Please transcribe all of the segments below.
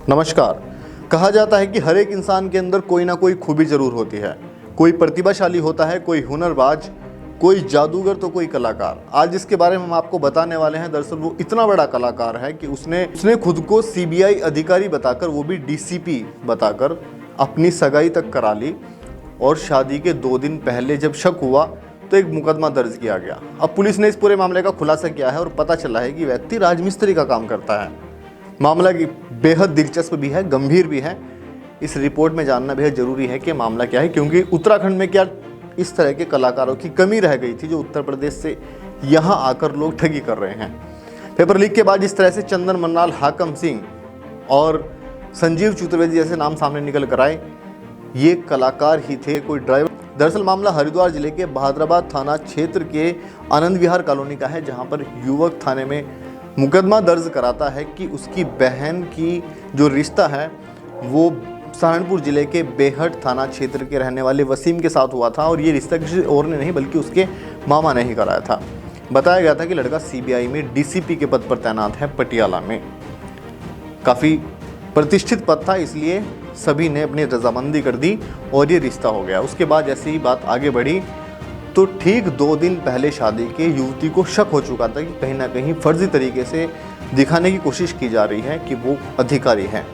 नमस्कार। कहा जाता है कि हर एक इंसान के अंदर कोई ना कोई खूबी जरूर होती है। कोई प्रतिभाशाली होता है, कोई हुनरबाज, कोई जादूगर तो कोई कलाकार। आज जिसके बारे में हम आपको बताने वाले हैं, दरअसल वो इतना बड़ा कलाकार है कि उसने खुद को सीबीआई अधिकारी बताकर, वो भी डीसीपी बताकर अपनी सगाई तक करा ली। और शादी के 2 दिन पहले जब शक हुआ तो एक मुकदमा दर्ज किया गया। अब पुलिस ने इस पूरे मामले का खुलासा किया है और पता चला है कि व्यक्ति राजमिस्त्री का काम करता है। मामला की बेहद दिलचस्प भी है, गंभीर भी है। इस रिपोर्ट में जानना बेहद जरूरी है कि मामला क्या है, क्योंकि उत्तराखंड में क्या इस तरह के कलाकारों की कमी रह गई थी जो उत्तर प्रदेश से यहाँ आकर लोग ठगी कर रहे हैं। पेपर लीक के बाद जिस तरह से चंदन मन्नाल, हाकम सिंह और संजीव चतुर्वेदी जैसे नाम सामने निकल कर आए, ये कलाकार ही थे, कोई ड्राइवर। दरअसल मामला हरिद्वार जिले के बहादुराबाद थाना क्षेत्र के आनंद विहार कॉलोनी का है, जहां पर युवक थाने में मुकदमा दर्ज कराता है कि उसकी बहन की जो रिश्ता है वो सहारनपुर जिले के बेहट थाना क्षेत्र के रहने वाले वसीम के साथ हुआ था। और ये रिश्ता किसी और ने नहीं बल्कि उसके मामा ने ही कराया था। बताया गया था कि लड़का सीबीआई में डीसीपी के पद पर तैनात है पटियाला में। काफ़ी प्रतिष्ठित पद था, इसलिए सभी ने अपनी रजामंदी कर दी और ये रिश्ता हो गया। उसके बाद जैसे ही बात आगे बढ़ी तो ठीक 2 दिन पहले शादी के युवती को शक हो चुका था कि कहीं ना कहीं फर्जी तरीके से दिखाने की कोशिश की जा रही है कि वो अधिकारी है।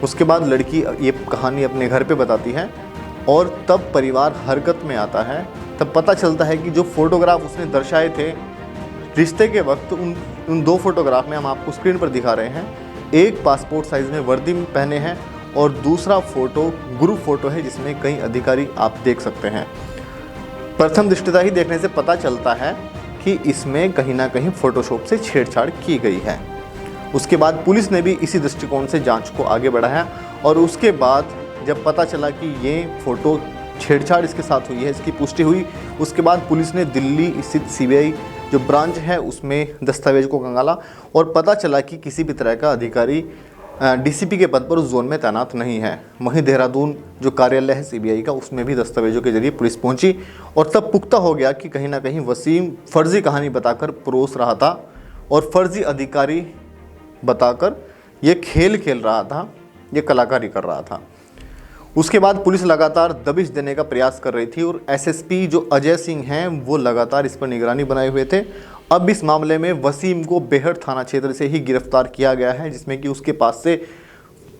उसके बाद लड़की ये कहानी अपने घर पे बताती है और तब परिवार हरकत में आता है। तब पता चलता है कि जो फोटोग्राफ उसने दर्शाए थे रिश्ते के वक्त, उन 2 फोटोग्राफ में हम आपको स्क्रीन पर दिखा रहे हैं। एक पासपोर्ट साइज़ में वर्दी पहने हैं और दूसरा फोटो ग्रुप फोटो है जिसमें कई अधिकारी आप देख सकते हैं। प्रथम दृष्टया ही देखने से पता चलता है कि इसमें कहीं ना कहीं फोटोशॉप से छेड़छाड़ की गई है। उसके बाद पुलिस ने भी इसी दृष्टिकोण से जांच को आगे बढ़ाया और उसके बाद जब पता चला कि ये फोटो छेड़छाड़ इसके साथ हुई है, इसकी पुष्टि हुई, उसके बाद पुलिस ने दिल्ली स्थित सीबीआई जो ब्रांच है उसमें दस्तावेज को खंगाला और पता चला कि किसी भी तरह का अधिकारी डीसीपी के पद पर उस जोन में तैनात नहीं है। वहीं देहरादून जो कार्यालय है सीबीआई का, उसमें भी दस्तावेजों के जरिए पुलिस पहुंची और तब पुख्ता हो गया कि कहीं ना कहीं वसीम फर्जी कहानी बताकर परोस रहा था और फर्जी अधिकारी बताकर ये खेल खेल रहा था, ये कलाकारी कर रहा था। उसके बाद पुलिस लगातार दबिश देने का प्रयास कर रही थी और एसएसपी जो अजय सिंह हैं वो लगातार इस पर निगरानी बनाए हुए थे। अब इस मामले में वसीम को बेहट थाना क्षेत्र से ही गिरफ्तार किया गया है, जिसमें कि उसके पास से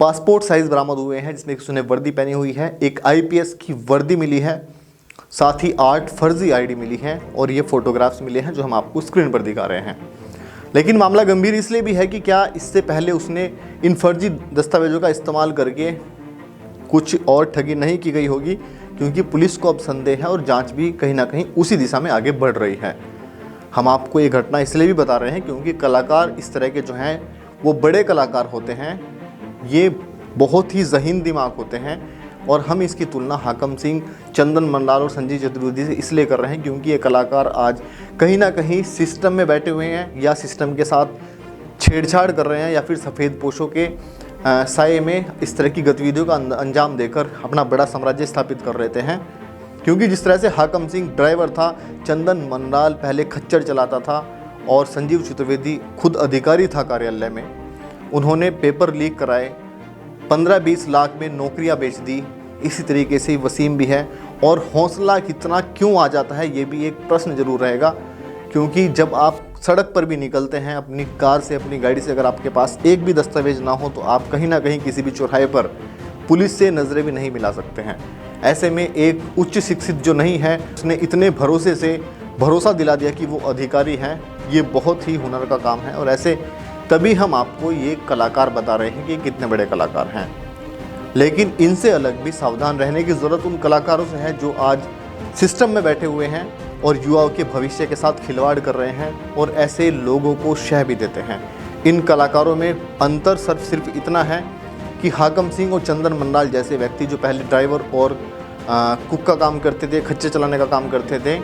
पासपोर्ट साइज़ बरामद हुए हैं, जिसमें कि उसने वर्दी पहनी हुई है, एक आईपीएस की वर्दी मिली है, साथ ही 8 फर्जी आईडी मिली हैं और ये फोटोग्राफ्स मिले हैं जो हम आपको स्क्रीन पर दिखा रहे हैं। लेकिन मामला गंभीर इसलिए भी है कि क्या इससे पहले उसने इन फर्जी दस्तावेजों का इस्तेमाल करके कुछ और ठगी नहीं की गई होगी, क्योंकि पुलिस को अब संदेह है और जांच भी कहीं ना कहीं उसी दिशा में आगे बढ़ रही है। हम आपको ये घटना इसलिए भी बता रहे हैं क्योंकि कलाकार इस तरह के जो हैं वो बड़े कलाकार होते हैं, ये बहुत ही ज़हीन दिमाग होते हैं। और हम इसकी तुलना हाकम सिंह, चंदन मन्नाल और संजीव चतुर्वेदी से इसलिए कर रहे हैं क्योंकि ये कलाकार आज कहीं ना कहीं सिस्टम में बैठे हुए हैं या सिस्टम के साथ छेड़छाड़ कर रहे हैं या फिर सफ़ेद पोशों के साये में इस तरह की गतिविधियों का अंजाम देकर अपना बड़ा साम्राज्य स्थापित कर लेते हैं। क्योंकि जिस तरह से हाकम सिंह ड्राइवर था, चंदन मन्नाल पहले खच्चर चलाता था और संजीव चतुर्वेदी खुद अधिकारी था कार्यालय में, उन्होंने पेपर लीक कराए, 15-20 लाख में नौकरियां बेच दी। इसी तरीके से वसीम भी है। और हौसला कितना क्यों आ जाता है ये भी एक प्रश्न जरूर रहेगा, क्योंकि जब आप सड़क पर भी निकलते हैं अपनी कार से, अपनी गाड़ी से, अगर आपके पास एक भी दस्तावेज ना हो तो आप कहीं ना कहीं किसी भी चौराहे पर पुलिस से नज़रें भी नहीं मिला सकते हैं। ऐसे में एक उच्च शिक्षित जो नहीं है उसने इतने भरोसे से भरोसा दिला दिया कि वो अधिकारी हैं, ये बहुत ही हुनर का काम है। और ऐसे तभी हम आपको ये कलाकार बता रहे हैं कि कितने बड़े कलाकार हैं। लेकिन इनसे अलग भी सावधान रहने की ज़रूरत उन कलाकारों से है जो आज सिस्टम में बैठे हुए हैं और युवाओं के भविष्य के साथ खिलवाड़ कर रहे हैं और ऐसे लोगों को शह भी देते हैं। इन कलाकारों में अंतर सिर्फ इतना है कि हाकम सिंह और चंदन मन्नाल जैसे व्यक्ति जो पहले ड्राइवर और कुक का काम करते थे, खच्चे चलाने का काम करते थे,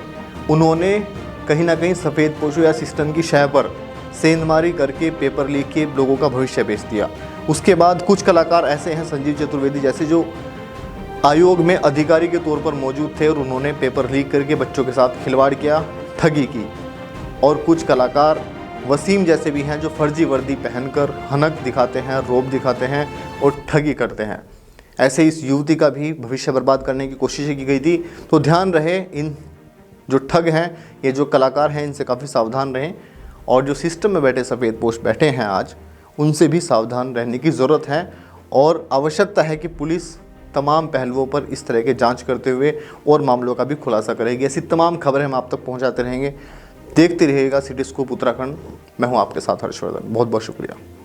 उन्होंने कहीं ना कहीं सफ़ेद पोशो या सिस्टम की शह पर सेंधमारी करके पेपर लीक के लोगों का भविष्य बेच दिया। उसके बाद कुछ कलाकार ऐसे हैं, संजीव चतुर्वेदी जैसे, जो आयोग में अधिकारी के तौर पर मौजूद थे और उन्होंने पेपर लीक करके बच्चों के साथ खिलवाड़ किया, ठगी की। और कुछ कलाकार वसीम जैसे भी हैं जो फर्जी वर्दी पहनकर हनक दिखाते हैं, रौब दिखाते हैं और ठगी करते हैं। ऐसे इस युवती का भी भविष्य बर्बाद करने की कोशिश की गई थी। तो ध्यान रहे, इन जो ठग हैं, ये जो कलाकार हैं, इनसे काफ़ी सावधान रहें। और जो सिस्टम में बैठे सफ़ेद पोश बैठे हैं आज, उनसे भी सावधान रहने की ज़रूरत है। और आवश्यकता है कि पुलिस तमाम पहलुओं पर इस तरह के जांच करते हुए और मामलों का भी खुलासा करेगी। ऐसी तमाम खबरें हम आप तक पहुंचाते रहेंगे। देखते रहिएगा सिटी स्कूप उत्तराखंड। मैं हूं आपके साथ हर्षवर्धन। बहुत बहुत शुक्रिया।